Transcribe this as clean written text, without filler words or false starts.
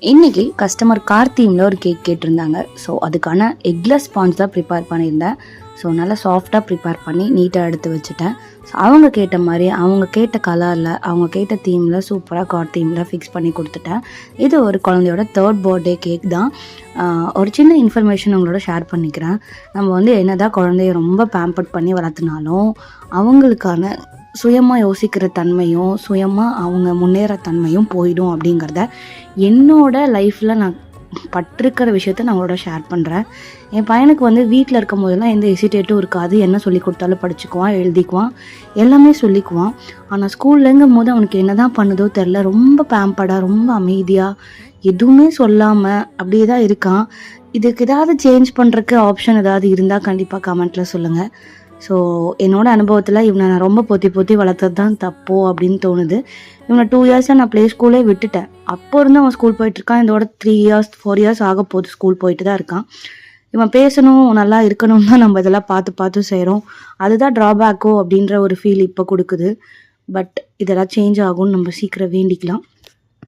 இன்னைக்கு customer car தீமில் ஒரு cake கேட்டிருந்தாங்க. ஸோ அதுக்கான எக்லெஸ் ஸ்பாஞ்ச் தான் ப்ரிப்பேர் பண்ணியிருந்தேன். ஸோ நல்லா சாஃப்டாக ப்ரிப்பேர் பண்ணி நீட்டாக எடுத்து வச்சுட்டேன். ஸோ அவங்க கேட்ட மாதிரி அவங்க கேட்ட கலரில் அவங்க கேட்ட தீமில் சூப்பராக கார் தீமில் ஃபிக்ஸ் பண்ணி கொடுத்துட்டேன். இது ஒரு குழந்தையோட 3rd பர்த்டே கேக் தான். ஒரு சின்ன இன்ஃபர்மேஷன் உங்களோட ஷேர் பண்ணிக்கிறேன். நம்ம வந்து என்னதான் குழந்தைய ரொம்ப பேம்பர்ட் பண்ணி வளர்த்துனாலும் அவங்களுக்கான சுயமாக யோசிக்கிற தன்மையும் சுயமாக அவங்க முன்னேற தன்மையும் போயிடும் அப்படிங்கிறத என்னோட லைஃப்பில் நான் பட்டிருக்கிற விஷயத்த நான் அவங்களோட ஷேர் பண்ணுறேன். என் பையனுக்கு வந்து வீட்டில் இருக்கும் போதெல்லாம் எந்த ஹெசிடேட்டும் இருக்காது. என்ன சொல்லி கொடுத்தாலும் படிச்சுக்குவான், எழுதிக்குவான், எல்லாமே சொல்லிக்குவான். ஆனால் ஸ்கூல்லேங்கும் போது அவனுக்கு என்ன தான் பண்ணுதோ தெரில, ரொம்ப பேம்பர்டாக ரொம்ப அமைதியாக எதுவுமே சொல்லாமல் அப்படியே தான் இருக்கான். இதுக்கு ஏதாவது சேஞ்ச் பண்ணுறக்கு ஆப்ஷன் ஏதாவது இருந்தால் கண்டிப்பாக கமெண்ட்டில் சொல்லுங்கள். ஸோ என்னோட அனுபவத்தில் இவனை நான் ரொம்ப பொத்தி வளர்த்தது தான் தப்போ அப்படின்னு தோணுது. இவனை 2 இயர்ஸாக நான் ப்ளே ஸ்கூலே விட்டுட்டேன். அப்போ இருந்து அவன் ஸ்கூல் போயிட்டுருக்கான். இதோட 3 இயர்ஸ் 4 இயர்ஸ் ஆக போகுது ஸ்கூல் போயிட்டு தான் இருக்கான். இவன் பேசணும், நல்லா இருக்கணும் தான் நம்ம இதெல்லாம் பார்த்து செய்கிறோம். அதுதான் ட்ராபேக்கோ அப்படின்ற ஒரு ஃபீல் இப்போ கொடுக்குது. பட் இதெல்லாம் சேஞ்ச் ஆகும்னு நம்ம சீக்கிரம் வேண்டிக்கலாம்.